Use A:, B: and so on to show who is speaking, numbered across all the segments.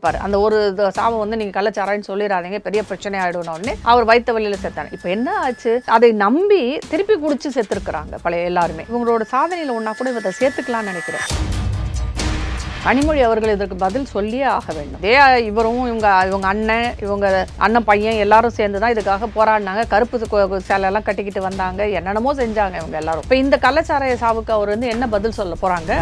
A: பாரு அந்த ஒரு சாவை வந்து நீங்க கள்ளச்சாராயன்னு சொல்லிடாதீங்க, பெரிய பிரச்சனை ஆயிடும் உடனே அவர் வைத்த வழியில செத்தாரு. இப்ப என்ன ஆச்சு, அதை நம்பி திருப்பி குடிச்சு செத்துருக்குறாங்க பழைய எல்லாருமே. இவங்களோட சாதனையில ஒன்னா கூட இவரை சேர்த்துக்கலாம்னு நினைக்கிறேன். கனிமொழி அவர்கள் இதற்கு பதில் சொல்லியே ஆக வேண்டும். இவரும் இவங்க அண்ணன் பையன் எல்லாரும் சேர்ந்து தான் இதுக்காக போராடினாங்க. கருப்பு சேலை எல்லாம் கட்டிக்கிட்டு வந்தாங்க, என்னென்னமோ செஞ்சாங்க இவங்க எல்லாரும். இப்போ இந்த கள்ளச்சாராய சாவுக்கு அவர் வந்து என்ன பதில் சொல்ல போறாங்க?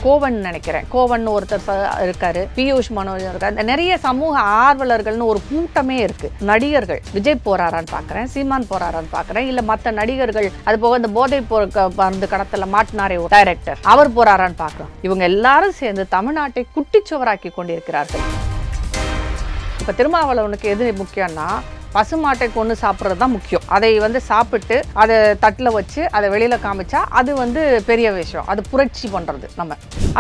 A: கோவன் நினைக்கிறேன், கோவன் ஒருத்தர் இருக்காரு, பியூஷ் மனோஜ் இருக்காரு, நிறைய சமூக ஆர்வலர்கள்னு ஒரு கூட்டமே இருக்கு. நடிகர்கள் விஜய் போறாரான்னு பாக்குறேன், சீமான் போறாரான்னு பாக்குறேன், இல்ல மற்ற நடிகர்கள், அது போக இந்த போதை மருந்து கடத்தல மாட்டினாரே டைரக்டர், அவர் போறாரான்னு பாக்குறோம். இவங்க எல்லாரும் சேர்ந்து தமிழ்நாட்டை குட்டிச்சுவராக்கி கொண்டிருக்கிறார்கள். இப்ப திருமாவளவனுக்கு எது முக்கியம்னா, பசுமாட்டை கொண்டு சாப்பிட்றது தான் முக்கியம். அதை வந்து சாப்பிட்டு அதை தட்டில் வச்சு அதை வெளியில் காமிச்சா அது வந்து பெரிய விஷயம், அது புரட்சி பண்ணுறது.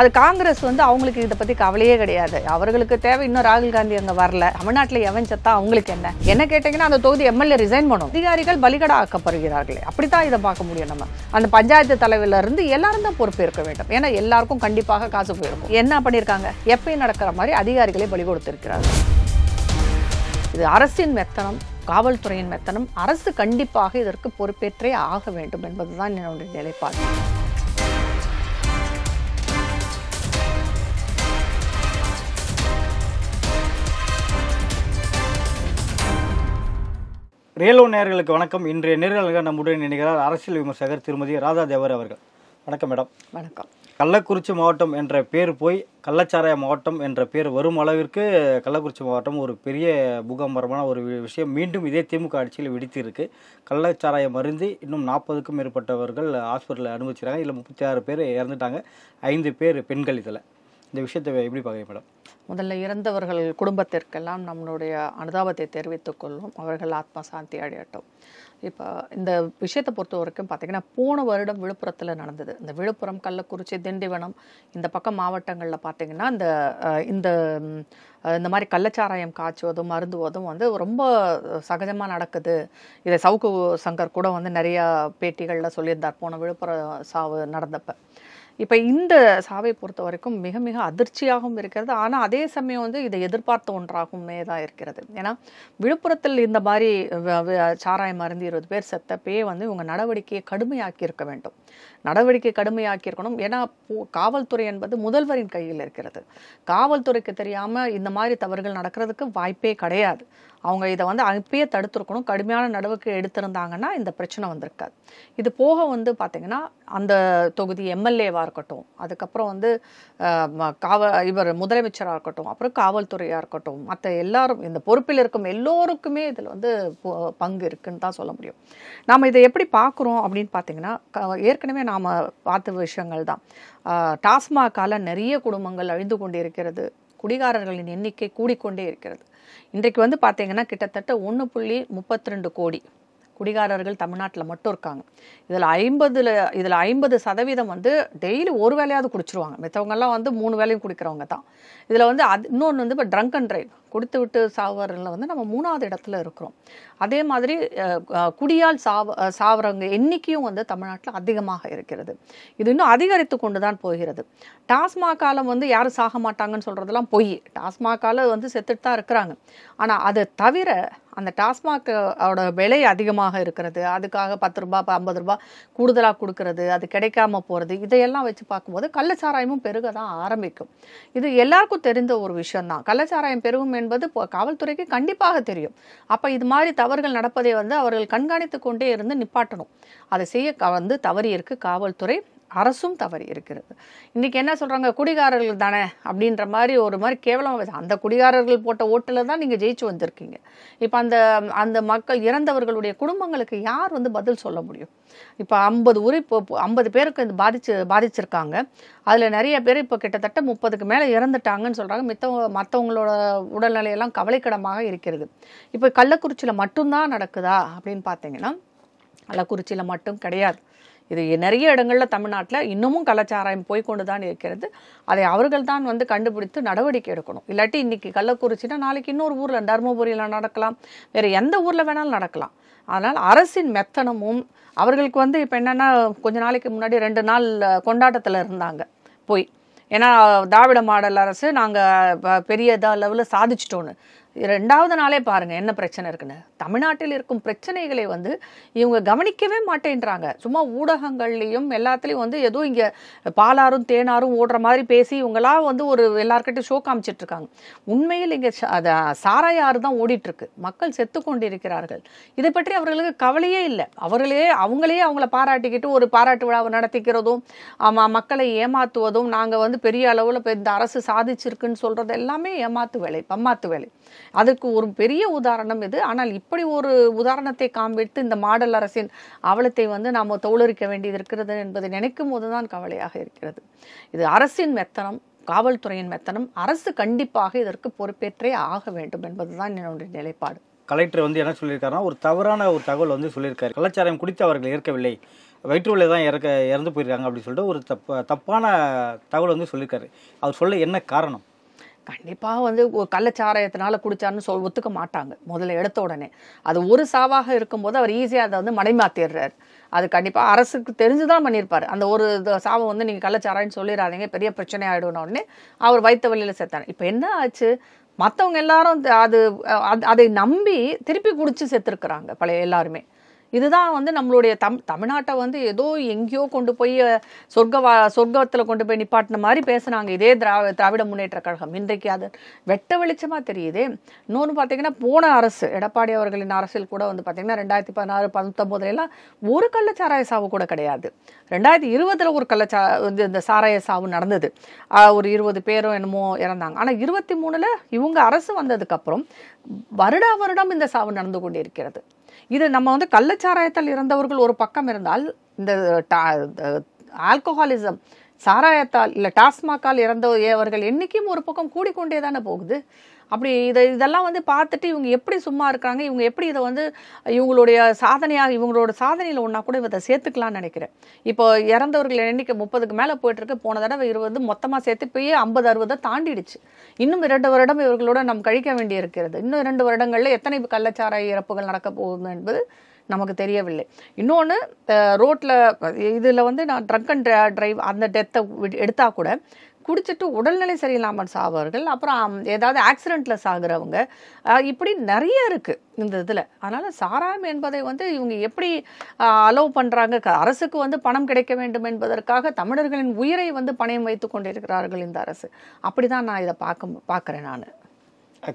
A: அது காங்கிரஸ் வந்து அவங்களுக்கு இதை பற்றி கவலையே கிடையாது. அவர்களுக்கு தேவை இன்னும் ராகுல் காந்தி அங்கே வரல, தமிழ்நாட்டில் எவன் சத்தா அவங்களுக்கு என்ன கேட்டிங்கன்னா அந்த தொகுதி எம்எல்ஏ ரிசைன் பண்ணும். அதிகாரிகள் பலிகடா ஆக்கப்படுகிறார்களே, அப்படி தான் இதை பார்க்க முடியும். அந்த பஞ்சாயத்து தலைவரிலிருந்து எல்லாரும் தான் பொறுப்பேற்க வேண்டும். ஏன்னா எல்லாருக்கும் கண்டிப்பாக காசு போயிருக்கும். என்ன பண்ணியிருக்காங்க, எப்பயும் நடக்கிற மாதிரி அதிகாரிகளே பலி கொடுத்திருக்கிறார்கள். இது அரசின் மெத்தனம், காவல்துறையின் மெத்தனம். அரசு கண்டிப்பாக இதற்கு பொறுப்பேற்றே ஆக வேண்டும் என்பதுதான் என்னுடைய நிலைப்பாடு.
B: ரியலோ நேயர்களுக்கு வணக்கம். இன்றைய நேர்காணலுக்கு நம்முடன் இணைகிறார் அரசியல் விமர்சகர் திருமதி ராதா தேவர் அவர்கள். வணக்கம் மேடம்.
A: வணக்கம்.
B: கள்ளக்குறிச்சி மாவட்டம் என்ற பேர் போய் கள்ளச்சாராய மாவட்டம் என்ற பேர் வரும் அளவிற்கு கள்ளக்குறிச்சி மாவட்டம் ஒரு பெரிய பூகம்பரமான ஒரு விஷயம் மீண்டும் இதே திமுக ஆட்சியில் வெடித்து இருக்கு. கள்ளச்சாராயம் மருந்தி இன்னும் 40க்கும் மேற்பட்டவர்கள் ஹாஸ்பிட்டலில் அனுமதிச்சிருக்காங்க. இதில் 36 பேர் இறந்துட்டாங்க, 5 பேர் பெண்கள். இதில் இந்த விஷயத்தை எப்படி பார்க்குறீங்க மேடம்?
A: முதல்ல இறந்தவர்கள் குடும்பத்திற்கெல்லாம் நம்மளுடைய அனுதாபத்தை தெரிவித்துக் கொள்ளும். அவர்கள் ஆத்மா சாந்தி அடையட்டும். இப்போ இந்த விஷயத்தை பொறுத்த வரைக்கும் பார்த்திங்கன்னா, போன வருடம் விழுப்புரத்தில் நடந்தது. இந்த விழுப்புரம், கள்ளக்குறிச்சி, திண்டிவனம் இந்த பக்கம் மாவட்டங்களில் பார்த்திங்கன்னா இந்த மாதிரி கள்ளச்சாராயம் காய்ச்சுவதும் மருந்துவதும் வந்து ரொம்ப சகஜமாக நடக்குது. இதை சவுக்கு சங்கர் கூட வந்து நிறையா பேட்டிகளில் சொல்லியிருந்தார் போன விழுப்புரம் சாவு நடந்தப்போ. இப்போ இந்த சாவை பொறுத்த வரைக்கும் மிக மிக அதிர்ச்சியாகவும் இருக்கிறது. ஆனால் அதே சமயம் வந்து இதை எதிர்பார்த்த ஒன்றாகவுமே தான் இருக்கிறது. ஏன்னா விழுப்புரத்தில் இந்த மாதிரி சாராயம் மருந்து 20 பேர் செத்தப்பே வந்து இவங்க நடவடிக்கையை கடுமையாக்கி இருக்க வேண்டும். நடவடிக்கை கடுமையாக்கியிருக்கணும். ஏன்னா காவல்துறை என்பது முதல்வரின் கையில் இருக்கிறது. காவல்துறைக்கு தெரியாமல் இந்த மாதிரி தவறுகள் நடக்கிறதுக்கு வாய்ப்பே கிடையாது. அவங்க இதை வந்து அப்பயே தடுத்துருக்கணும். கடுமையான நடவடிக்கை எடுத்திருந்தாங்கன்னா இந்த பிரச்சனை வந்திருக்காது. இது போக வந்து பார்த்திங்கன்னா அந்த தொகுதி எம்எல்ஏவாக இருக்கட்டும், அதுக்கப்புறம் வந்து இவர் முதலமைச்சராக இருக்கட்டும், அப்புறம் காவல்துறையாக இருக்கட்டும், மற்ற எல்லாரும் இந்த பொறுப்பில் இருக்கும் எல்லோருக்குமே இதில் வந்து பங்கு இருக்குன்னு தான் சொல்ல முடியும். நாம் இதை எப்படி பார்க்குறோம் அப்படின்னு பார்த்திங்கன்னா, ஏற்கனவே நாம் பார்த்த விஷயங்கள் தான். டாஸ்மாகால நிறைய குடும்பங்கள் அழிந்து கொண்டே இருக்கிறது. குடிகாரர்களின் எண்ணிக்கை கூடிக்கொண்டே இருக்கிறது. இன்றைக்கு வந்து பார்த்தீங்கன்னா கிட்டத்தட்ட 1.32 கோடி குடிகாரர்கள் தமிழ்நாட்டில் மட்டும் இருக்காங்க. இதில் 50% வந்து டெய்லி ஒரு வேலையாவது குடிச்சிருவாங்க. மற்றவங்கெல்லாம் வந்து 3 வேலையும் குடிக்கிறவங்க தான். இதில் வந்து இன்னொன்று வந்து இப்போ ட்ரங்க் அண்ட் ட்ரைவ் குடித்து விட்டு சாவரில் வந்து நம்ம 3வது இடத்துல இருக்கிறோம். அதே மாதிரி குடியால் சாவறவங்க எண்ணிக்கையும் வந்து தமிழ்நாட்டில் அதிகமாக இருக்கிறது. இது இன்னும் அதிகரித்து கொண்டு தான் போகிறது. டாஸ்மாகால வந்து யாரும் சாக மாட்டாங்கன்னு சொல்கிறதெல்லாம் பொய். டாஸ்மாகால வந்து செத்துட்டு தான் இருக்கிறாங்க. ஆனால் அதை தவிர அந்த டாஸ்மாகோட விலை அதிகமாக இருக்கிறது. அதுக்காக 10 ரூபா 50 ரூபா கூடுதலாக கொடுக்கறது, அது கிடைக்காம போகிறது, இதையெல்லாம் வச்சு பார்க்கும்போது கள்ளச்சாராயமும் பெருக தான் ஆரம்பிக்கும். இது எல்லாருக்கும் தெரிந்த ஒரு விஷயம்தான். கள்ளச்சாராயம் பெருகும் என்பது காவல்துறைக்கு கண்டிப்பாக தெரியும். அப்போ இது மாதிரி தவறுகள் நடப்பதை வந்து அவர்கள் கண்காணித்து கொண்டே இருந்து நிப்பாட்டணும். அதை செய்ய வந்து தவறி இருக்கு காவல்துறை, அரசும் தவறி இருக்கிறது. இன்னைக்கு என்ன சொல்றாங்க, குடிகாரர்கள் தானே அப்படின்ற மாதிரி ஒரு மாதிரி கேவலமாக, அந்த குடிகாரர்கள் போட்ட ஓட்டுல தான் நீங்க ஜெயிச்சு வந்திருக்கீங்க. இப்போ அந்த மக்கள் இறந்தவர்களுடைய குடும்பங்களுக்கு யார் வந்து பதில் சொல்ல முடியும்? இப்போ 50 பேருக்கு பாதிச்சிருக்காங்க. அதில் நிறைய பேர் இப்போ கிட்டத்தட்ட 30க்கு மேலே இறந்துட்டாங்கன்னு சொல்கிறாங்க. மற்றவங்களோட உடல்நிலையெல்லாம் கவலைக்கிடமாக இருக்கிறது. இப்போ கள்ளக்குறிச்சியில் மட்டும்தான் நடக்குதா அப்படின்னு பார்த்தீங்கன்னா, கள்ளக்குறிச்சியில் மட்டும் கிடையாது. இது நிறைய இடங்களில் தமிழ்நாட்டில் இன்னமும் கள்ளச்சாராயம் போய்கொண்டு தான் இருக்கிறது. அதை அவர்கள் தான் வந்து கண்டுபிடித்து நடவடிக்கை எடுக்கணும். இல்லாட்டி இன்னைக்கு கள்ளக்குறிச்சினா நாளைக்கு இன்னொரு ஊரில், தருமபுரியில் நடக்கலாம், வேறு எந்த ஊரில் வேணாலும் நடக்கலாம். அதனால் அரசின் மெத்தனமும் அவர்களுக்கு வந்து இப்போ என்னென்னா, கொஞ்ச நாளைக்கு முன்னாடி 2 நாள் கொண்டாட்டத்தில் இருந்தாங்க போய். ஏன்னா திராவிட மாடல் அரசு நாங்கள் பெரிய லெவலில் சாதிச்சிட்டோன்னு. 2வது நாளே பாருங்கள் என்ன பிரச்சனை இருக்குன்னு. தமிழ்நாட்டில் இருக்கும் பிரச்சனைகளை வந்து இவங்க கவனிக்கவே மாட்டேன்றாங்க. சும்மா ஊடகங்கள்லேயும் எல்லாத்துலேயும் வந்து ஏதோ இங்கே பாலாரும் தேனாரும் ஓடுற மாதிரி பேசி இவங்களாம் வந்து ஒரு எல்லாருக்கிட்டையும் ஷோ காமிச்சிட்ருக்காங்க. உண்மையில் இங்கே சாராய ஆறு தான் ஓடிட்டுருக்கு. மக்கள் செத்து கொண்டிருக்கிறார்கள். இதை பற்றி அவர்களுக்கு கவலையே இல்லை. அவங்களே அவங்கள பாராட்டிக்கிட்டு ஒரு பாராட்டு விழாவை நடத்திக்கிறதும் மக்களை ஏமாத்துவதும் நாங்கள் வந்து பெரிய அளவில் இந்த அரசு சாதிச்சிருக்குன்னு சொல்கிறது எல்லாமே ஏமாத்து வேலை, பம்மாத்து வேலை. அதுக்கு ஒரு பெரிய உதாரணம் இது. ஆனால் இப்படி ஒரு உதாரணத்தை காண்பித்து இந்த மாடல் அரசின் அவலத்தை வந்து நாம் தோலுரிக்க வேண்டியது இருக்கிறது என்பதை நினைக்கும் போதுதான் கவலையாக இருக்கிறது. இது அரசின் மெத்தனம், காவல்துறையின் மெத்தனம். அரசு கண்டிப்பாக இதற்கு பொறுப்பேற்றே ஆக வேண்டும் என்பதுதான் என்னுடைய நிலைப்பாடு.
B: கலெக்டர் வந்து என்ன சொல்லியிருக்காருன்னா, ஒரு தவறான ஒரு தகவல் வந்து சொல்லியிருக்காரு. கள்ளச்சாராயம் குடித்து அவர்கள் இறக்கவில்லை, வயிற்று வலியில் தான் இறந்து போயிருக்காங்க அப்படின்னு சொல்லிட்டு ஒரு தப்பான தகவல் வந்து சொல்லியிருக்காரு. அவர் சொல்ல என்ன காரணம்?
A: கண்டிப்பாக வந்து கள்ளச்சாராயத்தினால குடிச்சாருன்னு ஒத்துக்க மாட்டாங்க முதல்ல எடுத்த உடனே. அது ஒரு சாவாக இருக்கும்போது அவர் ஈஸியாக அதை வந்து மடைமாத்திடுறாரு. அது கண்டிப்பாக அரசுக்கு தெரிஞ்சுதான் பண்ணியிருப்பார். அந்த ஒரு சாவை வந்து நீங்கள் கள்ளச்சாராயன்னு சொல்லிடாதீங்க, பெரிய பிரச்சனை ஆகிடும்னு உடனே அவர் வயிற்று வலியில் செத்தார். இப்போ என்ன ஆச்சு, மற்றவங்க எல்லாரும் அதை நம்பி திருப்பி குடிச்சு செத்துருக்குறாங்க பழைய எல்லாருமே. இதுதான் வந்து நம்மளுடைய தமிழ்நாட்டை வந்து ஏதோ எங்கேயோ கொண்டு போய் சொர்க்கத்தில் கொண்டு போய் நிப்பாட்டின மாதிரி பேசுனாங்க இதே திராவிட முன்னேற்ற கழகம். இன்றைக்கு அது வெட்ட வெளிச்சமாக தெரியுதே. இன்னொன்று பார்த்தீங்கன்னா, போன அரசு எடப்பாடி அவர்களின் அரசில் கூட வந்து பார்த்தீங்கன்னா 2016, 19 ஒரு கள்ளச்சாராய சாவு கூட கிடையாது. 2020 ஒரு இந்த சாராய சாவு நடந்தது. ஒரு 20 பேரும் என்னமோ இறந்தாங்க. ஆனால் 23 இவங்க அரசு வந்ததுக்கப்புறம் வருடம் இந்த சாவு நடந்து கொண்டே இருக்கிறது. இது நம்ம வந்து கள்ளச்சாராயத்தால் இறந்தவர்கள் ஒரு பக்கம் இருந்தால், இந்த ஆல்கஹாலிசம் சாராயத்தால் இல்லை டாஸ்மாக்கால் இறந்தவர்கள் எண்ணிக்கையும் ஒரு பக்கம் கூடிக்கொண்டே தானே போகுது. அப்படி இதெல்லாம் வந்து பார்த்துட்டு இவங்க எப்படி சும்மா இருக்காங்க, இவங்க எப்படி இதை வந்து இவங்களோட சாதனையில் ஒன்றா கூட இதை சேர்த்துக்கலாம்னு நினைக்கிறேன். இப்போ இறந்தவர்கள் எண்ணிக்கை 30க்கு மேலே போயிட்டுருக்கு. போன தடவை 20 மொத்தமாக சேர்த்து போய் 50-60 தாண்டிடுச்சு. இன்னும் 2 வருடம் இவர்களோட நம்ம கழிக்க வேண்டி இருக்கிறது. இன்னும் 2 வருடங்களில் எத்தனை கள்ளச்சாராய இறப்புகள் நடக்க போகுது என்பது நமக்கு தெரியவில்லை. இன்னொன்று, ரோட்டில் இதில் வந்து நான் ட்ரங்க் அண்ட் டிரைவ் அந்த டெத்தை எடுத்தால் கூட குடிச்சிட்டு உடல்நிலை சரியில்லாமல் சாவர்கள், அப்புறம் ஏதாவது ஆக்சிடெண்ட்டில் சாகுறவங்க, இப்படி நிறைய இருக்குது இந்த இதில். அதனால் சாராயம் என்பதை வந்து இவங்க எப்படி அலோவ் பண்ணுறாங்க. அரசுக்கு வந்து பணம் கிடைக்க வேண்டும் என்பதற்காக தமிழர்களின் உயிரை வந்து பணயம் வைத்து கொண்டிருக்கிறார்கள் இந்த அரசு. அப்படி தான் நான் இதை பார்க்குறேன். நான்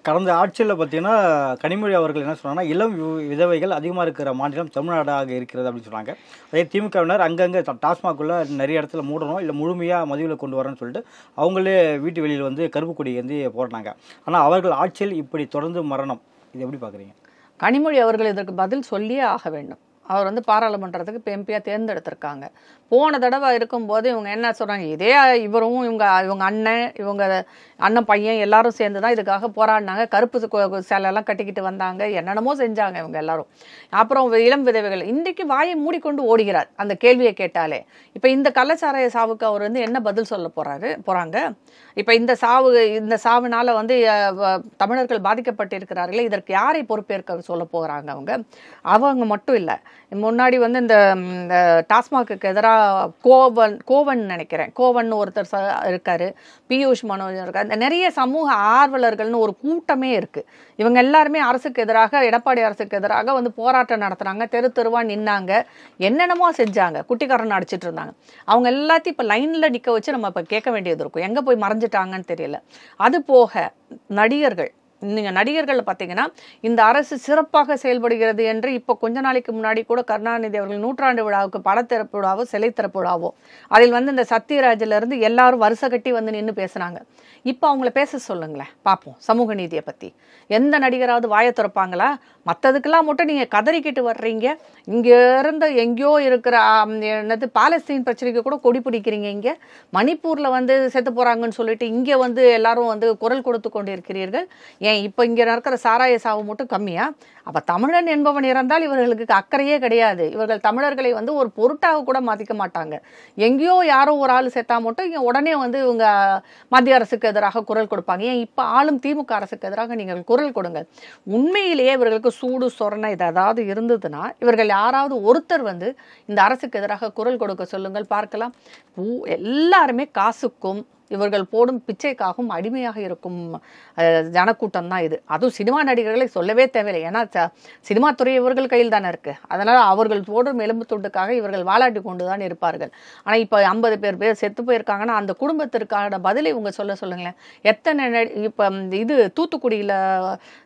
B: கடந்த ஆட்சியில் பார்த்தீங்கன்னா கனிமொழி அவர்கள் என்ன சொன்னாங்கன்னா, இளம் விதவைகள் அதிகமாக இருக்கிற மாநிலம் தமிழ்நாடாக இருக்கிறது அப்படின்னு சொன்னாங்க. அதே திமுகவினர் அங்கங்கே டாஸ்மாக்குள்ளே நிறைய இடத்துல மூடணும், இல்லை முழுமையாக மதுவில் கொண்டு வரணும்னு சொல்லிட்டு அவங்களே வீட்டு வெளியில் வந்து கருப்பு கொடி வந்து போடுறாங்க. ஆனால் அவர்கள் ஆட்சியில் இப்படி தொடர்ந்து மரணம், இது எப்படி பார்க்குறீங்க?
A: கனிமொழி அவர்கள் இதற்கு பதில் சொல்லியே ஆக வேண்டும். அவர் வந்து பாராளுமன்றத்துக்கு இப்போ எம்பியாக தேர்ந்தெடுத்திருக்காங்க. போன தடவை இருக்கும்போது இவங்க என்ன சொல்கிறாங்க, இதே இவரும் இவங்க அண்ணன் பையன் எல்லாரும் சேர்ந்து தான் இதுக்காக போராடினாங்க. கருப்பு சேலையெல்லாம் கட்டிக்கிட்டு வந்தாங்க, என்னென்னமோ செஞ்சாங்க இவங்க எல்லாரும். அப்புறம் இளம் விதவைகள் இன்றைக்கு வாயை மூடிக்கொண்டு ஓடுகிறார் அந்த கேள்வியை கேட்டாலே. இப்போ இந்த கள்ளச்சாராய சாவுக்கு அவர் வந்து என்ன பதில் சொல்ல போகிறாங்க? இப்போ இந்த சாவுனால வந்து தமிழர்கள் பாதிக்கப்பட்டிருக்கிறார்களே, இதற்கு யாரை பொறுப்பேற்க சொல்ல போகிறாங்க? அவங்க மட்டும் இல்லை, முன்னாடி வந்து இந்த டாஸ்மாக்கு எதிராக கோவன் நினைக்கிறேன், கோவன் ஒருத்தர் இருக்காரு, பியூஷ் மனோஜ் இருக்காரு, நிறைய சமூக ஆர்வலர்கள்னு ஒரு கூட்டமே இருக்கு. இவங்க எல்லாருமே அரசுக்கு எதிராக, எடப்பாடி அரசுக்கு எதிராக வந்து போராட்டம் நடத்துனாங்க, தெருவா நின்னாங்க, என்னென்னமோ செஞ்சாங்க, குட்டிக்காரன் அடிச்சிட்டு இருந்தாங்க. அவங்க எல்லாத்தையும் இப்போ லைன்ல நிற்க வச்சு நம்ம இப்போ கேட்க வேண்டியது இருக்கும், எங்கே போய் மறைஞ்சிட்டாங்கன்னு தெரியல. அது போக நடிகர்கள், நீங்கள் நடிகர்கள் பார்த்தீங்கன்னா இந்த அரசு சிறப்பாக செயல்படுகிறது என்று இப்போ கொஞ்ச நாளைக்கு முன்னாடி கூட கருணாநிதி அவர்கள் 100ஆண்டு விழாவுக்கு பட திறப்பு விழாவோ சிலை திறப்பு விழாவோ அதில் வந்து இந்த சத்யராஜிலேருந்து எல்லாரும் வருஷ கட்டி வந்து நின்று பேசுனாங்க. இப்போ அவங்கள பேச சொல்லுங்களேன் பார்ப்போம். சமூக நீதியை பற்றி எந்த நடிகராவது வாயை திறப்பாங்களா? மற்றதுக்கெல்லாம் மட்டும் நீங்கள் கதறிக்கிட்டு வர்றீங்க. இங்கேருந்து எங்கேயோ இருக்கிற என்னது பாலஸ்தீன் பிரச்சனைக்கு கூட கொடி பிடிக்கிறீங்க. இங்கே மணிப்பூரில் வந்து செத்து போகிறாங்கன்னு சொல்லிட்டு இங்கே வந்து எல்லாரும் வந்து குரல் கொடுத்து கொண்டு இருக்கிறீர்கள். ஏன் இப்போ இங்கே நடக்கிற சாராய சாவு மட்டும் கம்மியா? அப்போ தமிழன் என்பவன் இறந்தால் இவர்களுக்கு அக்கறையே கிடையாது. இவர்கள் தமிழர்களை வந்து ஒரு பொருட்டாக கூட மதிக்க மாட்டாங்க. எங்கேயோ யாரோ ஒரு ஆள் செத்தா மட்டும் இங்கே உடனே வந்து இவங்க மத்திய அரசுக்கு எதிராக குரல் கொடுப்பாங்க. ஏன் இப்போ ஆளும் திமுக அரசுக்கு எதிராக நீங்கள் குரல் கொடுங்க. உண்மையிலேயே இவர்களுக்கு சூடு சொரணை ஏதாவது இருந்ததுன்னா இவர்கள் யாராவது ஒருத்தர் வந்து இந்த அரசுக்கு எதிராக குரல் கொடுக்க சொல்லுங்கள் பார்க்கலாம். எல்லாருமே காசுக்கும் இவர்கள் போடும் பிச்சைக்காகவும் அடிமையாக இருக்கும் ஜனக்கூட்டம் தான் இது. அதுவும் சினிமா நடிகர்களை சொல்லவே தேவையில்லை. ஏன்னா சினிமா துறை இவர்கள் கையில் தானே இருக்கு. அதனால அவர்கள் போடும் எலும்பு துண்டுக்காக இவர்கள் வாலாட்டி கொண்டு தான் இருப்பார்கள். ஆனா இப்ப 50 பேர் செத்து போயிருக்காங்கன்னா அந்த குடும்பத்திற்கான பதிலை இவங்க சொல்லுங்களேன். எத்தனை இப்ப இது தூத்துக்குடியில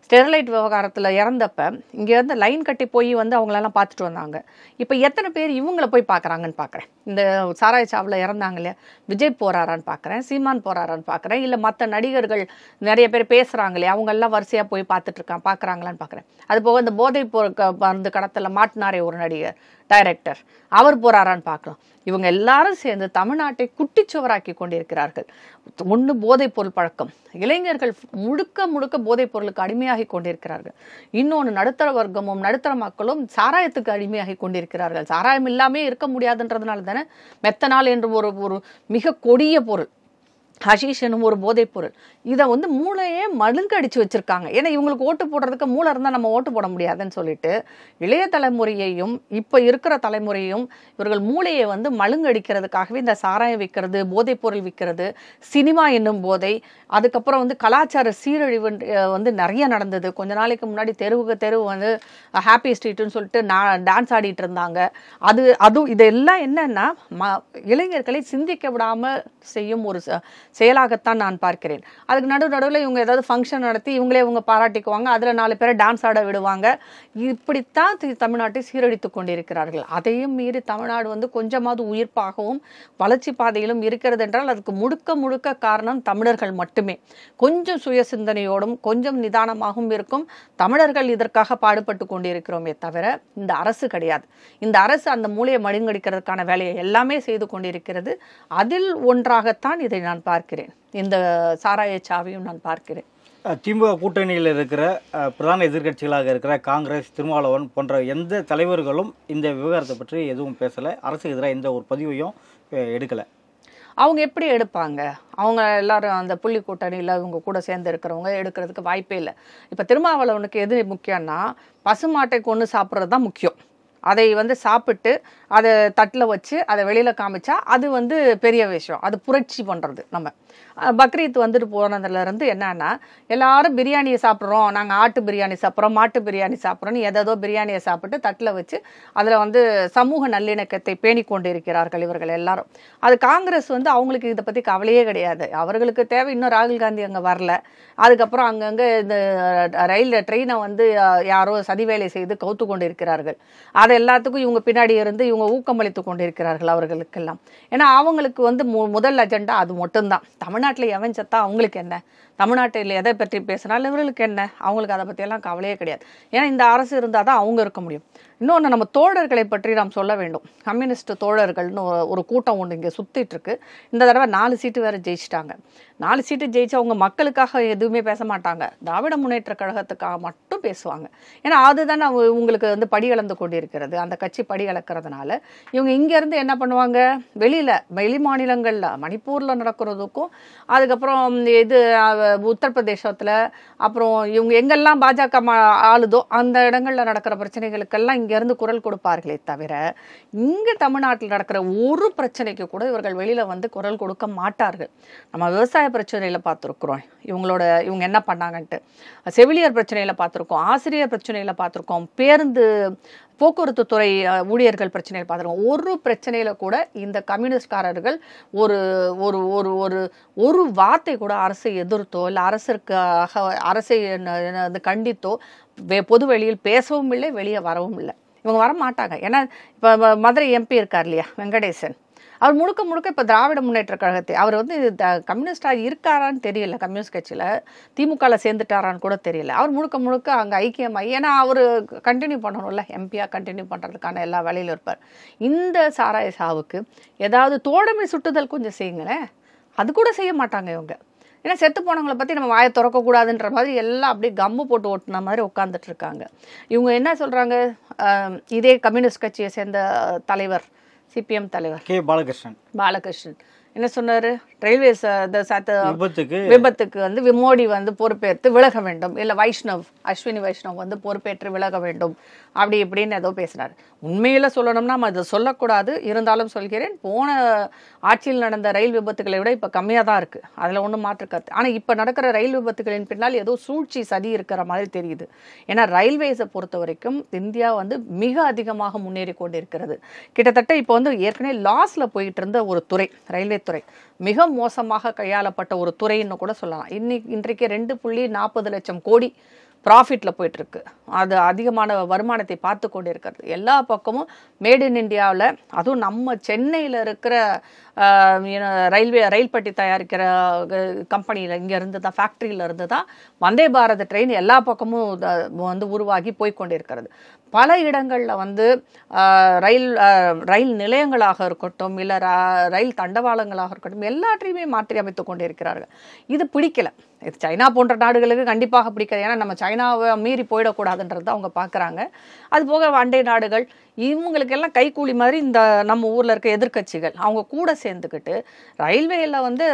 A: ஸ்டெர்லைட் விவகாரத்துல இறந்தப்ப இங்க இருந்து லைன் கட்டி போய் வந்து அவங்களெல்லாம் பார்த்துட்டு வந்தாங்க. இப்ப எத்தனை பேர் இவங்களை போய் பார்க்குறாங்கன்னு பார்க்குறேன். இந்த சாராய சாவில் இறந்தாங்க இல்லையா, விஜய் போறாரான்னு பார்க்குறேன், சீமான் போறாரான்னு பார்க்குறேன், இல்லை மற்ற நடிகர்கள் நிறைய பேர் பேசுகிறாங்க இல்லையா, அவங்க எல்லாம் வரிசையாக போய் பார்க்குறாங்களான்னு பார்க்குறேன். அது போக இந்த போதை மருந்து கடத்தல மாட்டினாரே ஒரு நடிகர் டைரக்டர், அவர் போறாரான்னு பார்க்குறோம். இவங்க எல்லாரும் சேர்ந்து தமிழ்நாட்டை குட்டிச்சுவராக்கி கொண்டிருக்கிறார்கள். ஒன்று போதைப் பொருள் பழக்கம், இளைஞர்கள் முழுக்க முழுக்க போதைப் பொருளுக்கு அடிமையாகி கொண்டிருக்கிறார்கள். இன்னொன்று நடுத்தர வர்க்கமும் நடுத்தர மக்களும் சாராயத்துக்கு அடிமையாகி கொண்டிருக்கிறார்கள். சாராயம் இல்லாமே இருக்க முடியாதுன்றதுனால தானே மெத்தனால் என்று ஒரு மிக கொடிய பொருள், ஹஷீஷ் என்னும் ஒரு போதைப் பொருள், இதை வந்து மூளையே மழுங்கடிச்சு வச்சிருக்காங்க. ஏன்னா இவங்களுக்கு ஓட்டு போடுறதுக்கு மூளை இருந்தால் நம்ம ஓட்டு போட முடியாதுன்னு சொல்லிட்டு இளைய தலைமுறையையும் இப்போ இருக்கிற தலைமுறையும் இவர்கள் மூளையை வந்து மழுங்கடிக்கிறதுக்காகவே இந்த சாராயம் விற்கிறது, போதைப் பொருள் விற்கிறது, சினிமா என்னும் போதை, அதுக்கப்புறம் வந்து கலாச்சார சீரழிவு வந்து நிறைய நடந்தது. கொஞ்ச நாளைக்கு முன்னாடி தெருவுக்கு தெருவு வந்து ஹாப்பி ஸ்ட்ரீட்டுன்னு சொல்லிட்டு டான்ஸ் ஆடிட்டு இருந்தாங்க. அதுவும் இதெல்லாம் என்னன்னா இளைஞர்களை சிந்திக்க விடாமல் செய்யும் ஒரு செயலாகத்தான் நான் பார்க்கிறேன். அதுக்கு நடுவில் இவங்க ஏதாவது ஃபங்க்ஷன் நடத்தி இவங்க பாராட்டிக்குவாங்க, அதில் 4 பேரை டான்ஸ் ஆட விடுவாங்க. இப்படித்தான் தமிழ்நாட்டை சீரழித்து கொண்டிருக்கிறார்கள். அதையும் மீறி தமிழ்நாடு வந்து கொஞ்சமாவது உயிர்ப்பாகவும் வளர்ச்சி பாதையிலும் இருக்கிறது என்றால் அதுக்கு முழுக்க காரணம் தமிழர்கள் மட்டுமே. கொஞ்சம் சுய சிந்தனையோடும் கொஞ்சம் நிதானமாகவும் இருக்கும் தமிழர்கள் இதற்காக பாடுபட்டு கொண்டிருக்கிறோமே தவிர இந்த அரசு கிடையாது. இந்த அரசு அந்த மூலையை மழுங்கடிக்கிறதுக்கான வேலையை எல்லாமே செய்து கொண்டிருக்கிறது. அதில் ஒன்றாகத்தான் இதை நான் பார்க்கிறேன். இந்த சாராய சாவையும் நான் பார்க்கிறேன்.
B: திமுக கூட்டணியில் இருக்கிற பிரதான எதிர்க்கட்சிகளாக இருக்கிற காங்கிரஸ், திருமாவளவன் போன்ற எந்த தலைவர்களும் இந்த விவகாரத்தை பற்றி எதுவும் பேசலை. அரசுக்கு எதிராக எந்த ஒரு பதிவையும் எடுக்கலை.
A: அவங்க எப்படி எடுப்பாங்க? அவங்க எல்லாரும் அந்த புள்ளி கூட்டணியில் இவங்க கூட சேர்ந்து இருக்கிறவங்க எடுக்கிறதுக்கு வாய்ப்பே இல்லை. இப்போ திருமாவளவனுக்கு எது முக்கியம்னா பசுமாட்டை கொண்டு சாப்பிட்றது தான் முக்கியம். அதை வந்து சாப்பிட்டு அதை தட்டில் வச்சு அதை வெளியில் காமிச்சா அது வந்து பெரிய விஷயம். அது புரட்சி பண்ணுறது. நம்ம பக்ரீத் வந்துட்டு போனதுலேருந்து என்னன்னா எல்லாரும் பிரியாணியை சாப்பிட்றோம், நாங்கள் ஆட்டு பிரியாணி சாப்பிட்றோம், மாட்டு பிரியாணி சாப்பிட்றோன்னு ஏதோ பிரியாணியை சாப்பிட்டு தட்டில் வச்சு அதில் வந்து சமூக நல்லிணக்கத்தை பேணி கொண்டு இருக்கிறார்கள் இவர்கள் எல்லாரும். அது காங்கிரஸ் வந்து அவங்களுக்கு இதை பற்றி கவலையே கிடையாது. அவர்களுக்கு தேவை இன்னும் ராகுல் காந்தி அங்கே வரல, அதுக்கப்புறம் அங்கங்கே இந்த ட்ரெயினை வந்து யாரோ சதிவேலை செய்து கவுத்து கொண்டு இருக்கிறார்கள். அதை எல்லாத்துக்கும் இவங்க பின்னாடி இருந்து இவங்க ஊக்கமளித்து கொண்டிருக்கிறார்கள் அவர்களுக்கெல்லாம். ஏன்னா அவங்களுக்கு வந்து முதல் அஜெண்டா அது மட்டும்தான். தமிழ்நாட்டில் எவன் சத்தா அவங்களுக்கு என்ன, தமிழ்நாட்டில் எதை பற்றி பேசினாலும் இவர்களுக்கு என்ன, அவங்களுக்கு அதை பற்றியெல்லாம் கவலையே கிடையாது. ஏன்னா இந்த அரசு இருந்தால் தான் அவங்க இருக்க முடியும். இன்னொன்று நம்ம தோழர்களை பற்றி நாம் சொல்ல வேண்டும். கம்யூனிஸ்ட் தோழர்கள்னு ஒரு கூட்டம் ஒன்று இங்கே சுற்றிட்டு இருக்கு. இந்த தடவை 4 சீட்டு வேறு ஜெயிச்சிட்டாங்க. 4 சீட்டு ஜெயிச்சு அவங்க மக்களுக்காக எதுவுமே பேச மாட்டாங்க, திராவிட முன்னேற்ற கழகத்துக்காக மட்டும் பேசுவாங்க. ஏன்னா அதுதானே உங்களுக்கு வந்து படி இழந்து கொண்டிருக்கிறது. அந்த கட்சி படி இழக்கிறதுனால இவங்க இங்கேருந்து என்ன பண்ணுவாங்க, வெளி மாநிலங்களில் மணிப்பூரில் நடக்கிறதுக்கும் அதுக்கப்புறம் இது உத்தரப்பிரதேசத்தில் அப்புறம் இவங்க எங்கெல்லாம் பாஜக ஆளுதோ அந்த இடங்களில் நடக்கிற பிரச்சனைகளுக்கெல்லாம் இங்கேருந்து குரல் கொடுப்பார்களே தவிர இங்கே தமிழ்நாட்டில் நடக்கிற ஒரு பிரச்சனைக்கு கூட இவர்கள் வெளியில் வந்து குரல் கொடுக்க மாட்டார்கள். நம்ம விவசாய பிரச்சனையில் பார்த்துருக்குறோம் இவங்க என்ன பண்ணாங்கன்ட்டு, செவிலியர் பிரச்சனையில் பார்த்துருக்கோம், ஆசிரியர் பிரச்சனையில் பார்த்துருக்கோம், பேருந்து போக்குவரத்து துறை ஊழியர்கள் பிரச்சனையில் பார்த்துருக்கோம். ஒரு பிரச்சனையில் கூட இந்த கம்யூனிஸ்ட்காரர்கள் ஒரு ஒரு ஒரு ஒரு ஒரு வார்த்தை கூட அரசை எதிர்த்தோ இல்லை அரசை கண்டித்தோ பொது வெளியில் பேசவும் இல்லை, வெளியே வரவும் இல்லை. இவங்க வர மாட்டாங்க. ஏன்னா இப்போ மதுரை எம்பி இருக்கார் இல்லையா வெங்கடேசன், அவர் முழுக்க இப்போ திராவிட முன்னேற்ற கழகத்தை அவர் வந்து கம்யூனிஸ்டாக இருக்காரான்னு தெரியல, கம்யூனிஸ்ட் கட்சியில் திமுகவில் சேர்ந்துட்டாரான்னு கூட தெரியல. அவர் முழுக்க அங்கே ஐக்கியமாகி, ஏன்னா அவர் கண்டினியூ பண்ணணும்ல, எம்பியாக கண்டினியூ பண்ணுறதுக்கான எல்லா வேலையிலும் இருப்பார். இந்த சாராய சாவுக்கு ஏதாவது தோழமை சுட்டுதல் கொஞ்சம் செய்யுங்களேன், அது கூட செய்ய மாட்டாங்க இவங்க. ஏன்னா செத்து போனவங்களை பற்றி நம்ம வாயை திறக்கக்கூடாதுன்ற மாதிரி எல்லாம் அப்படியே கம்மு போட்டு ஓட்டுன மாதிரி உட்காந்துட்டு இருக்காங்க. இவங்க என்ன சொல்கிறாங்க, இதே கம்யூனிஸ்ட் கட்சியை சேர்ந்த தலைவர் சிபிஎம் தலைவர்
B: கே பாலகிருஷ்ணன்
A: என்ன சொன்னாரு? ரயில்வேஸ் விபத்துக்கு வந்து மோடி வந்து பொறுப்பேற்று விலக வேண்டும், இல்ல அஸ்வினி வைஷ்ணவ் வந்து பொறுப்பேற்று விலக வேண்டும், அப்படி இப்படின்னு ஏதோ பேசினார். உண்மையில சொல்லணும்னா நம்ம அதை சொல்லக்கூடாது, இருந்தாலும் சொல்கிறேன். போன ஆட்சியில் நடந்த ரயில் விபத்துக்களை விட இப்ப கம்மியா தான் இருக்கு, அதுல ஒன்றும் மாற்று கருத்து. ஆனா இப்ப நடக்கிற ரயில் விபத்துகளின் பின்னால் ஏதோ சூழ்ச்சி சதி இருக்கிற மாதிரி தெரியுது. ஏன்னா ரயில்வேஸை பொறுத்த வரைக்கும் இந்தியா வந்து மிக அதிகமாக முன்னேறி கொண்டிருக்கிறது. கிட்டத்தட்ட இப்போ வந்து ஏற்கனவே லாஸ்ல போயிட்டு இருந்த ஒரு துறை, ரயில்வே துறை மிக மோசமாக கையாளப்பட்ட ஒரு துறைன்னு கூட சொல்லலாம். இன்றைக்கு 2.40 லட்சம் கோடி ப்ராஃபிட்ல போயிட்டு இருக்கு. அது அதிகமான வருமானத்தை பார்த்து கொண்டு இருக்கிறது. எல்லா பக்கமும் மேட் இன் இந்தியாவில், அதுவும் நம்ம சென்னையில் இருக்கிற ரயில் பட்டி தயாரிக்கிற கம்பெனியில் இருந்து தான், ஃபேக்ட்ரியில இருந்து தான் வந்தே பாரத் ட்ரெயின் எல்லா பக்கமும் வந்து உருவாகி போய்கொண்டிருக்கிறது. பல இடங்களில் வந்து ரயில் நிலையங்களாக இருக்கட்டும், இல்லை ரயில் தண்டவாளங்களாக இருக்கட்டும், எல்லாற்றையுமே மாற்றி அமைத்து கொண்டிருக்கிறார்கள். இது பிடிக்கல. இது சைனா போன்ற நாடுகளுக்கு கண்டிப்பாக பிடிக்காது. ஏன்னா நம்ம சைனாவை மீறி போயிடக்கூடாதுன்றது அவங்க பார்க்குறாங்க. அதுபோக அண்டை நாடுகள் இவங்களுக்கெல்லாம் கைக்கூலி மாதிரி இந்த நம்ம ஊரில் இருக்க எதிர்க்கட்சிகள் அவங்க கூட சேர்ந்துக்கிட்டு ரயில்வேயில் வந்து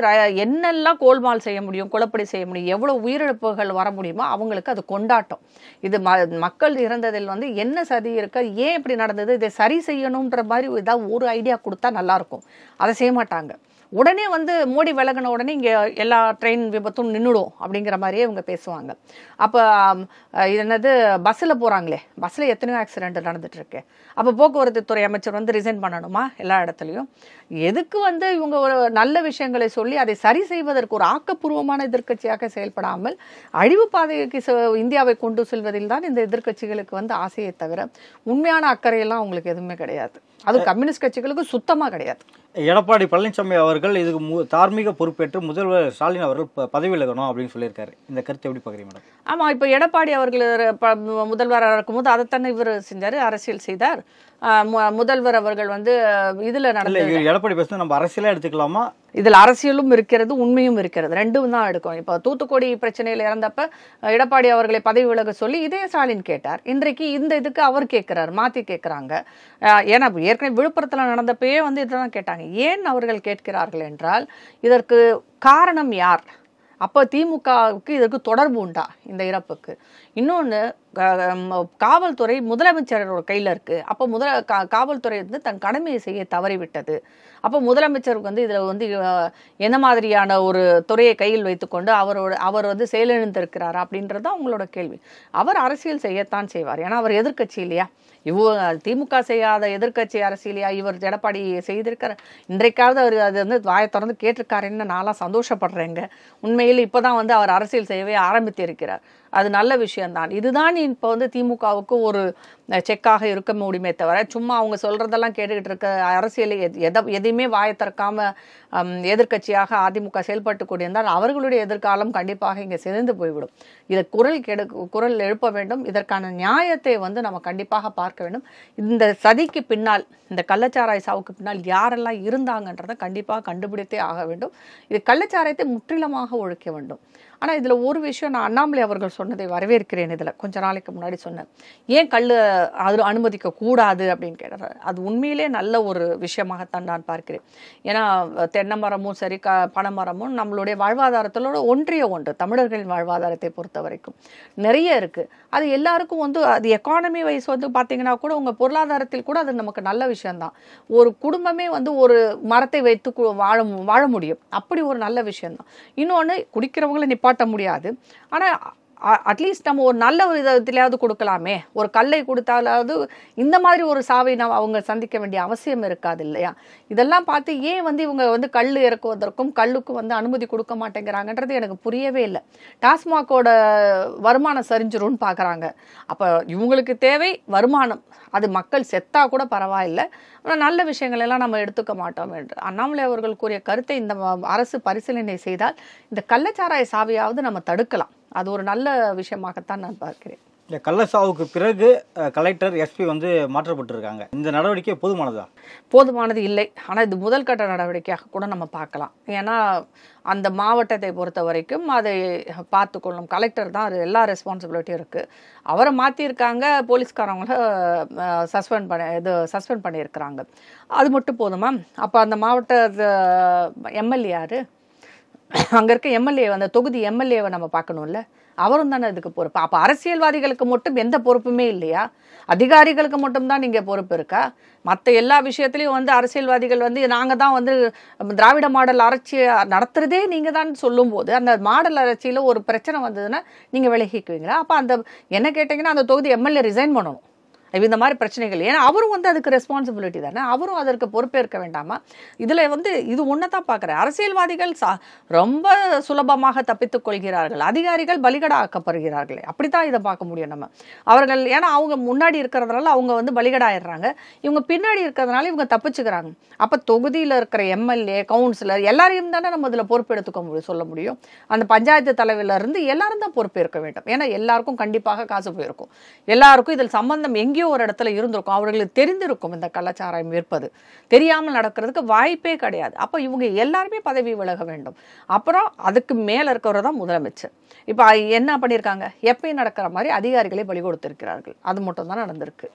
A: என்னெல்லாம் கோல்மால் செய்ய முடியும், குழப்படி செய்ய முடியும், எவ்வளோ உயிரிழப்புகள் வர முடியுமோ அவங்களுக்கு அது கொண்டாட்டம். இது மக்கள் இறந்ததில் வந்து என்ன சதி இருக்க, ஏன் இப்படி நடந்தது, இதை சரி செய்யணுன்ற மாதிரி ஏதாவது ஒரு ஐடியா கொடுத்தா நல்லாயிருக்கும். அதை செய்ய மாட்டாங்க. உடனே வந்து மோடி விலகின உடனே இங்கே எல்லா ட்ரெயின் விபத்தும் நின்றுடும் அப்படிங்கிற மாதிரியே இவங்க பேசுவாங்க. அப்போ இது என்னது, பஸ்ஸில் போகிறாங்களே, பஸ்ஸில் எத்தனையோ ஆக்சிடென்ட் நடந்துட்டுருக்கு. அப்போ போக்குவரத்து துறை அமைச்சர் வந்து ரிசைன் பண்ணணுமா எல்லா இடத்துலையும்? எதுக்கு வந்து இவங்க ஒரு நல்ல விஷயங்களை சொல்லி அதை சரி செய்வதற்கு ஒரு ஆக்கப்பூர்வமான எதிர்க்கட்சியாக செயல்படாமல் அழிவு பாதைக்கு இந்தியாவை கொண்டு செல்வதில் தான் இந்த எதிர்க்கட்சிகளுக்கு வந்து ஆசையை தவிர உண்மையான அக்கறையெல்லாம் அவங்களுக்கு எதுவுமே கிடையாது. அது கம்யூனிஸ்ட் கட்சிகளுக்கு சுத்தமாக கிடையாது.
B: எடப்பாடி பழனிசாமி அவர்கள் இதுக்கு தார்மீக பொறுப்பேற்று முதல்வர் ஸ்டாலின் அவர்கள் பதவி விலகணும் அப்படின்னு சொல்லியிருக்காரு. இந்த கருத்தை எப்படி பார்க்குறீங்க மேடம்?
A: ஆமாம், இப்போ எடப்பாடி அவர்கள் முதல்வராக இருக்கும்போது அதைத்தானே இவர் செஞ்சார், அரசியல் செய்தார். முதல்வர் அவர்கள் வந்து இதில் நடந்த
B: எடப்பாடி பேசுனா நம்ம அரசியலாக எடுத்துக்கலாமா?
A: இதில் அரசியலும் இருக்கிறது, உண்மையும் இருக்கிறது, ரெண்டும் தான் எடுக்கும். இப்போ தூத்துக்குடி பிரச்சனையில் இறந்தப்ப எடப்பாடி அவர்களை பதவி விலக சொல்லி இதே ஸ்டாலின் கேட்டார். இன்றைக்கு இந்த இதுக்கு அவர் கேட்குறாரு, மாற்றி கேட்குறாங்க. ஏன்னா ஏற்கனவே விழுப்புரத்தில் நடந்தப்பயே வந்து இதுதான் கேட்டாங்க. ஏன் அவர்கள் கேட்கிறார்கள் என்றால் இதற்கு காரணம் யார்? அப்போ திமுகவுக்கு இதற்கு தொடர்பு உண்டா இந்த இறப்புக்கு? இன்னொன்று, காவல்துறை முதலமைச்சரோட கையில் இருக்குது. அப்போ காவல்துறை வந்து தன் கடமையை செய்ய தவறிவிட்டது. அப்போ முதலமைச்சருக்கு வந்து இதில் வந்து என்ன மாதிரியான ஒரு துறையை கையில் வைத்துக்கொண்டு அவர் வந்து செயலிழந்திருக்கிறாரா அப்படின்றது தான் உங்களோட கேள்வி. அவர் அரசியல் செய்யத்தான் செய்வார். ஏன்னா அவர் எதிர்க்கட்சி இல்லையா? திமுக செய்யாத எதிர்க்கட்சி அரசியலையா இவர் எடப்பாடி செய்திருக்கார்? இன்றைக்காவது அவர் அது வந்து வாயை திறந்து கேட்டிருக்காருன்னு நான்லாம் சந்தோஷப்படுறேங்க. உண்மையில் இப்போ தான் வந்து அவர் அரசியல் செய்யவே ஆரம்பித்திருக்கிறார். அது நல்ல விஷயம்தான். இதுதான் இப்போ வந்து திமுகவுக்கு ஒரு செக்காக இருக்க முடியுமே தவிர சும்மா அவங்க சொல்கிறதெல்லாம் கேட்டுக்கிட்டு இருக்க அரசியலை எதையுமே வாயை திறக்காம எதிர்க்கட்சியாக அதிமுக செயல்பட்டு கொண்டிருந்தால் அவர்களுடைய எதிர்காலம் கண்டிப்பாக இங்கே சிதைந்து போய்விடும். இதை குரல் எழுப்ப வேண்டும். இதற்கான நியாயத்தை வந்து நம்ம கண்டிப்பாக பார்க்க வேண்டும். இந்த சதிக்கு பின்னால், இந்த கள்ளச்சாராய சாவுக்கு பின்னால் யாரெல்லாம் இருந்தாங்கன்றதை கண்டிப்பாக கண்டுபிடித்தே ஆக வேண்டும். இது கள்ளச்சாராயத்தை முற்றிலுமாக ஒழிக்க வேண்டும். ஆனால் இதில் ஒரு விஷயம், நான் அண்ணாமலை அவர்கள் சொன்னதை வரவேற்கிறேன். இதில் கொஞ்ச நாளைக்கு முன்னாடி சொன்னேன், ஏன் அது அனுமதிக்க கூடாது அப்படின்னு கேட்டார். அது உண்மையிலே நல்ல ஒரு விஷயமாகத்தான் நான் பார்க்கிறேன். ஏன்னா தென்னை மரமும் சரி, பனைமரமும் நம்மளுடைய வாழ்வாதாரத்தோட ஒன்றிய ஒன்று. தமிழர்களின் வாழ்வாதாரத்தை பொறுத்த வரைக்கும் நிறைய இருக்குது. அது எல்லாருக்கும் வந்து அது எக்கானமி வைஸ் வந்து பார்த்தீங்கன்னா கூட உங்கள் பொருளாதாரத்தில் கூட அது நமக்கு நல்ல விஷயம்தான். ஒரு குடும்பமே வந்து ஒரு மரத்தை வைத்து வாழ முடியும். அப்படி ஒரு நல்ல விஷயம்தான். இன்னொன்று, குடிக்கிறவங்களை நிப்பாட்ட முடியாது. ஆனால் அட்லீஸ்ட் நம்ம ஒரு நல்ல ஒரு விதத்திலாவது கொடுக்கலாமே. ஒரு கல்லை கொடுத்தாலாவது இந்த மாதிரி ஒரு சாவை அவங்க சந்திக்க வேண்டிய அவசியம் இருக்காது இல்லையா? இதெல்லாம் பார்த்து ஏன் வந்து இவங்க வந்து கல் இறக்குவதற்கும் கல்லுக்கும் வந்து அனுமதி கொடுக்க மாட்டேங்கிறாங்கன்றது எனக்கு புரியவே இல்லை. டாஸ்மாகோட வருமானம் சரிஞ்சிரும்னு பார்க்குறாங்க. அப்போ இவங்களுக்கு தேவை வருமானம். அது மக்கள் செத்தா கூட பரவாயில்லை, ஆனால் நல்ல விஷயங்கள் எல்லாம் நம்ம எடுத்துக்க மாட்டோம் என்று அண்ணாமலை அவர்கள் கூறிய கருத்தை இந்த அரசு பரிசீலனை செய்தால் இந்த கள்ளச்சாராய சாவையாவது நம்ம தடுக்கலாம். அது ஒரு நல்ல விஷயமாகத்தான் நான் பார்க்கிறேன்.
B: இந்த கள்ளச்சாவுக்கு பிறகு கலெக்டர் எஸ்பி வந்து மாற்றப்பட்டிருக்காங்க. இந்த நடவடிக்கை போதுமானதா?
A: போதுமானது இல்லை. ஆனால் இது முதல் கட்ட நடவடிக்கையாக கூட நம்ம பார்க்கலாம். ஏன்னா அந்த மாவட்டத்தை பொறுத்த வரைக்கும் அதை பார்த்துக்கொள்ளும் கலெக்டர் தான், அது எல்லா ரெஸ்பான்சிபிலிட்டியும் இருக்குது. அவரை மாற்றிருக்காங்க, போலீஸ்காரவங்கள சஸ்பெண்ட் பண்ணியிருக்கிறாங்க. அது மட்டும் போதுமா? அப்போ அந்த மாவட்ட எம்எல்ஏ யார்? அங்கே இருக்க எம்எல்ஏ, அந்த தொகுதி எம்எல்ஏவை நம்ம பார்க்கணும்ல, அவரும் தானே இதுக்கு பொறுப்பு. அப்போ அரசியல்வாதிகளுக்கு மட்டும் எந்த பொறுப்புமே இல்லையா? அதிகாரிகளுக்கு மட்டும்தான் இங்கே பொறுப்பு இருக்கா? மற்ற எல்லா விஷயத்துலையும் வந்து அரசியல்வாதிகள் வந்து நாங்கள் தான் வந்து திராவிட மாடல் ஆட்சி நடத்துகிறதே நீங்கள் தான் சொல்லும்போது, அந்த மாடல் ஆட்சியில் ஒரு பிரச்சனை வந்ததுன்னா நீங்கள் விலகிக்குவீங்களா? அப்போ அந்த என்ன கேட்டிங்கன்னா அந்த தொகுதி எம்எல்ஏ ரிசைன் பண்ணணும் இந்த மாதிரி பிரச்சனைகள். ஏன்னா அவரும் வந்து அதுக்கு ரெஸ்பான்சிபிலிட்டி தானே, அவரும் அதற்கு பொறுப்பேற்க வேண்டாமா? இதில் வந்து இது ஒன்று தான் பார்க்குறேன். அரசியல்வாதிகள் ரொம்ப சுலபமாக தப்பித்துக் கொள்கிறார்கள், அதிகாரிகள் பலிகடா ஆக்கப்படுகிறார்கள். அப்படி தான் இதை பார்க்க முடியும் நம்ம. அவர்கள் ஏன்னா அவங்க முன்னாடி இருக்கிறதுனால அவங்க வந்து பலிகடா ஆயிடுறாங்க, இவங்க பின்னாடி இருக்கிறதுனால இவங்க தப்பிச்சுக்கிறாங்க. அப்போ தொகுதியில் இருக்கிற எம்எல்ஏ, கவுன்சிலர் எல்லாரையும் தானே நம்ம இதில் பொறுப்பெடுத்துக்க சொல்ல முடியும். அந்த பஞ்சாயத்து தலைவரிலிருந்து எல்லாரும் தான் பொறுப்பேற்க வேண்டும். ஏன்னா எல்லாருக்கும் கண்டிப்பாக காசு போயிருக்கும், எல்லாருக்கும் இதில் சம்பந்தம் எங்கேயோ ஒரு இடத்துல இருந்திருக்கும், அவர்களுக்கு தெரிந்திருக்கும் இந்த கள்ளச்சாராயம் விற்பது. தெரியாமல் நடக்கிறதுக்கு வாய்ப்பே கிடையாது. அப்போ இவங்க எல்லாருமே பதவி விலக வேண்டும். அப்புறம் அதுக்கு மேலே இருக்கிறவர் தான் முதலமைச்சர். இப்போ என்ன பண்ணியிருக்காங்க? எப்பயும் நடக்கிற மாதிரி அதிகாரிகளை பலி கொடுத்திருக்கிறார்கள். அது மட்டும் தான் நடந்திருக்கு,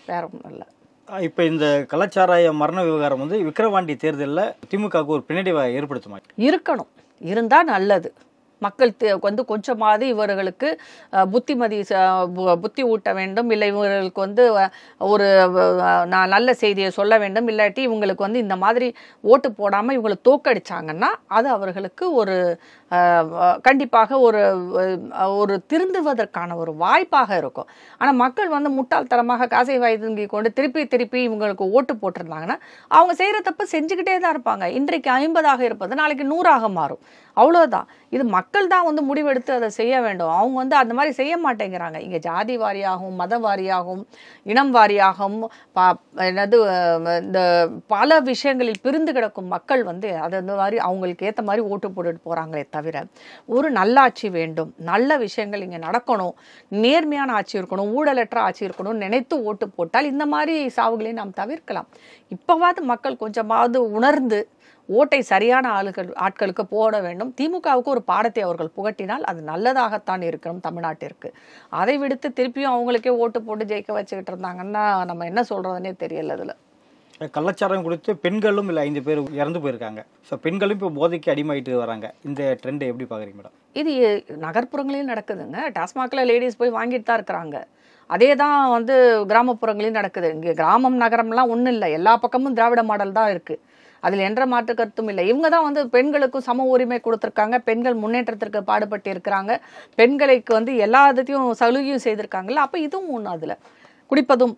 A: வேற ஒன்றும் இல்லை.
B: இப்போ இந்த கள்ளச்சாராய மரண விவகாரம் வந்து விக்கிரவாண்டி தேர்தலில் திமுகவுக்கு ஒரு பின்னடைவை ஏற்படுத்துமா?
A: இருக்கணும், இருந்தால் நல்லது. மக்கள் வந்து கொஞ்சமாவது இவர்களுக்கு புத்தி ஊட்ட வேண்டும், இல்லை இவர்களுக்கு வந்து ஒரு நல்ல செய்தியை சொல்ல வேண்டும். இல்லாட்டி இவங்களுக்கு வந்து இந்த மாதிரி ஓட்டு போடாமல் இவங்களை தோக்கடிச்சாங்கன்னா அது அவர்களுக்கு ஒரு கண்டிப்பாக ஒரு திருந்துவதற்கான ஒரு வாய்ப்பாக இருக்கும். ஆனால் மக்கள் வந்து முட்டாள்தனமாக காசை வாங்கி கொண்டு திருப்பி இவங்களுக்கு ஓட்டு போட்டிருந்தாங்கன்னா அவங்க செய்கிற தப்பு செஞ்சுக்கிட்டே தான் இருப்பாங்க. இன்றைக்கு 50ஆக இருப்பது நாளைக்கு 100ஆக மாறும், அவ்வளோதான். இது மக்கள் தான் வந்து முடிவெடுத்து அதை செய்ய வேண்டும். அவங்க வந்து அந்த மாதிரி செய்ய மாட்டேங்கிறாங்க. இங்கே ஜாதி வாரியாகவும் மத வாரியாகவும் இனம் வாரியாகவும் என்னது இந்த பல விஷயங்களில் பிரிந்து கிடக்கும் மக்கள் வந்து அந்த மாதிரி அவங்களுக்கு ஏற்ற மாதிரி ஓட்டு போட்டுட்டு போகிறாங்களே தவிர ஒரு நல்லாட்சி வேண்டும், நல்ல விஷயங்கள் இங்கே நடக்கணும், நேர்மையான ஆட்சி இருக்கணும், ஊழலற்ற ஆட்சி இருக்கணும்னு நினைத்து ஓட்டு போட்டால் இந்த மாதிரி சாவுகளை நாம் தவிர்க்கலாம். இப்போவாது மக்கள் கொஞ்சமாவது உணர்ந்து ஓட்டை சரியான ஆட்களுக்கு போட வேண்டும். திமுகவுக்கு ஒரு பாடத்தை அவர்கள் புகட்டினால் அது நல்லதாகத்தான் இருக்கணும் தமிழ்நாட்டிற்கு. அதை விடுத்து திருப்பியும் அவங்களுக்கே ஓட்டு போட்டு ஜெயிக்க வச்சுக்கிட்டு இருந்தாங்கன்னா நம்ம என்ன சொல்றதுன்னே தெரியல. அதில்
B: கள்ளச்சாராயம் கொடுத்து பெண்களும் இல்லை 5 பேர் இறந்து போயிருக்காங்க. ஸோ பெண்களும் இப்போ போதைக்கு அடிமையிட்டு வராங்க. இந்த ட்ரெண்டை எப்படி பார்க்குறீங்க மேடம்?
A: இது நகர்ப்புறங்களையும் நடக்குதுங்க. டாஸ்மாகில் லேடிஸ் போய் வாங்கிட்டு தான் இருக்கிறாங்க. அதே தான் வந்து கிராமப்புறங்களையும் நடக்குது. இங்கே கிராமம் நகரம்லாம் ஒன்றும் இல்லை, எல்லா பக்கமும் திராவிட மாடல் தான் இருக்குது. அதில் என்ற மாற்று கருத்தும் இல்லை. இவங்க தான் வந்து பெண்களுக்கும் சம உரிமை கொடுத்துருக்காங்க, பெண்கள் முன்னேற்றத்திற்கு பாடுபட்டு இருக்கிறாங்க, பெண்களுக்கு வந்து எல்லா இதையும் சலுகையும் செய்திருக்காங்கல்ல. அப்போ இதுவும் ஒன்று. அதில் குடிப்பதும்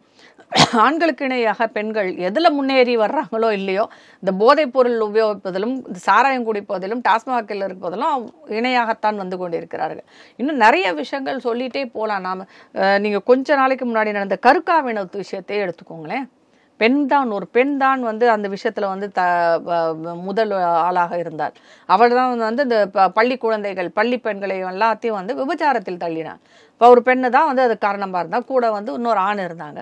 A: ஆண்களுக்கு இணையாக பெண்கள் எதில் முன்னேறி வர்றாங்களோ இல்லையோ, இந்த போதைப் பொருள் உபயோகிப்பதிலும் இந்த சாராயம் குடிப்பதிலும் டாஸ்மாகில் இருப்பதிலும் இணையாகத்தான் வந்து கொண்டிருக்கிறார்கள். இன்னும் நிறைய விஷயங்கள் சொல்லிகிட்டே போகலாம். நாம் நீங்கள் கொஞ்ச நாளைக்கு முன்னாடி நடந்த கருக்காவினத்து விஷயத்தையே எடுத்துக்கோங்களேன். ஒரு பெண் தான் வந்து அந்த விஷயத்தில் வந்து முதல் ஆளாக இருந்தார். அவள் தான் வந்து இந்த பள்ளி குழந்தைகள், பள்ளி பெண்களை எல்லாத்தையும் வந்து விபச்சாரத்தில் தள்ளினார். இப்போ ஒரு பெண்ணு தான் வந்து அது காரணமாக இருந்தால், கூட வந்து இன்னொரு ஆண் இருந்தாங்க.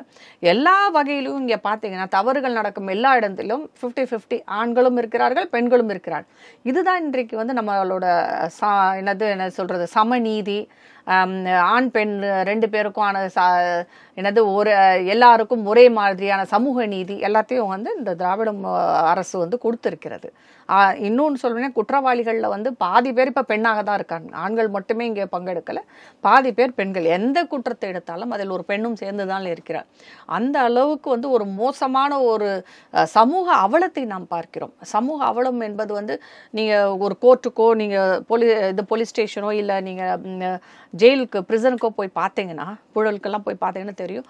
A: எல்லா வகையிலும் இங்கே பார்த்தீங்கன்னா தவறுகள் நடக்கும் எல்லா இடத்திலும் 50-50 ஆண்களும் இருக்கிறார்கள், பெண்களும் இருக்கிறார்கள். இதுதான் இன்றைக்கு வந்து நம்மளோட என்ன சொல்கிறது, சமநீதி, ஆண் பெண் 2 பேருக்கும் எல்லாருக்கும் ஒரே மாதிரியான சமூக நீதி எல்லாத்தையும் வந்து இந்த திராவிட அரசு வந்து கொடுத்துருக்கிறது. இன்னொன்று சொல்றேன், குற்றவாளிகளில் வந்து பாதி பேர் இப்போ பெண்ணாக தான் இருக்காங்க. ஆண்கள் மட்டுமே இங்கே பங்கெடுக்கலை, பாதி பேர் பெண்கள். எந்த குற்றத்தை எடுத்தாலும் அதில் ஒரு பெண்ணும் சேர்ந்து தான் இருக்கிறார். அந்த அளவுக்கு வந்து ஒரு மோசமான ஒரு சமூக அவலத்தை நாம் பார்க்கிறோம். சமூக அவலம் என்பது வந்து நீங்கள் ஒரு கோர்ட்டுக்கோ, நீங்கள் போலீஸ் ஸ்டேஷனோ, இல்லை நீங்கள் ஜெயிலுக்கு பிரிசனுக்கோ போய் பார்த்தீங்கன்னா, புழலுக்கெல்லாம் போய் பார்த்தீங்கன்னா தெரியும்,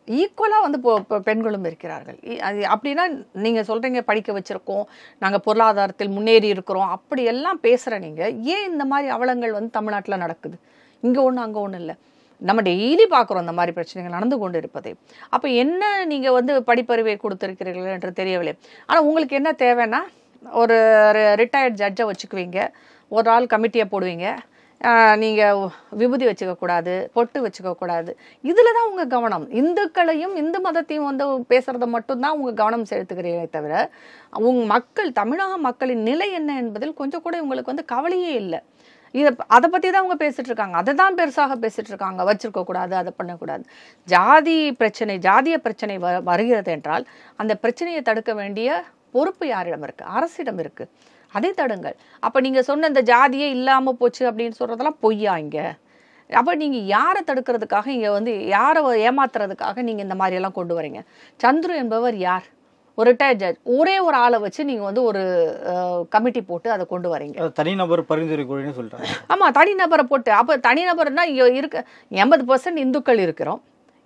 A: ஈக்குவலாக வந்து பெண்களும் இருக்கிறார்கள். அப்படின்னா நீங்கள் சொல்கிறீங்க படிக்க வச்சுருக்கோம், நாங்கள் பொருளாதாரத்தில் முன்னேறி இருக்கிறோம், அப்படியெல்லாம் பேசுகிற நீங்கள் ஏன் இந்த மாதிரி அவலங்கள் வந்து தமிழ்நாட்டில் நடக்குது? இங்கே ஒன்று அங்கே ஒன்றும் இல்லை, நம்ம டெய்லி பார்க்குறோம் இந்த மாதிரி பிரச்சனைகள் நடந்து கொண்டு இருப்பதை. அப்போ என்ன நீங்கள் வந்து படிப்பறிவை கொடுத்துருக்கிறீர்கள் என்று தெரியவில்லை. ஆனால் உங்களுக்கு என்ன தேவைன்னா, ஒரு ரிட்டையர்ட் ஜட்ஜை வச்சுக்குவீங்க, ஒரு ஆள் கமிட்டியை போடுவீங்க, நீங்கள் விபூதி வச்சுக்கக்கூடாது, பொட்டு வச்சுக்கக்கூடாது. இதில் தான் உங்கள் கவனம். இந்துக்களையும் இந்து மதத்தையும் வந்து பேசுகிறத மட்டும்தான் உங்கள் கவனம் செலுத்துகிறீங்களே தவிர மக்கள், தமிழக மக்களின் நிலை என்ன என்பதில் கொஞ்சம் கூட உங்களுக்கு வந்து கவலையே இல்லை. அதை பற்றி தான் அவங்க பேசிட்டு இருக்காங்க. அதை தான் பெருசாக பேசிட்டு இருக்காங்க. வச்சிருக்கக்கூடாது, அதை பண்ணக்கூடாது. ஜாதி பிரச்சனை, ஜாதிய பிரச்சனை வருகிறது என்றால் அந்த பிரச்சனையை தடுக்க வேண்டிய பொறுப்பு யாரிடம் இருக்குது? அரசிடம் இருக்குது. அதை தடுங்கள். அப்போ நீங்கள் சொன்ன இந்த ஜாதியே இல்லாமல் போச்சு அப்படின்னு சொல்கிறதெல்லாம் பொய்யா இங்கே? அப்போ நீங்கள் யாரை தடுக்கிறதுக்காக, இங்கே வந்து யாரை ஏமாத்துறதுக்காக நீங்கள் இந்த மாதிரியெல்லாம் கொண்டு வரீங்க? சந்துரு என்பவர் யார்? ஒரு ரிட்டையர்ட் ஜட்ஜ். ஒரே ஒரு ஆளை வச்சு நீங்கள் வந்து ஒரு கமிட்டி போட்டு அதை கொண்டு வரீங்க.
B: தனிநபர் பரிந்துரை குழுன்னு சொல்லிட்டாங்க.
A: ஆமாம், தனிநபரை போட்டு. அப்போ தனிநபர்னா இருக்க 80% இந்துக்கள் இருக்கிறோம்.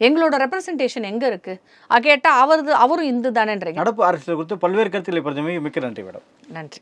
A: எங்களோட ரெப்ரசன்டேஷன் எங்கே இருக்குது? கேட்டால் அவரும் இந்து தானேன்றீங்க.
B: நடப்பு அரசியல் குறித்து பல்வேறு கருத்துக்களை பிரதமர் மிக்க நன்றி மேடம்.
A: நன்றி.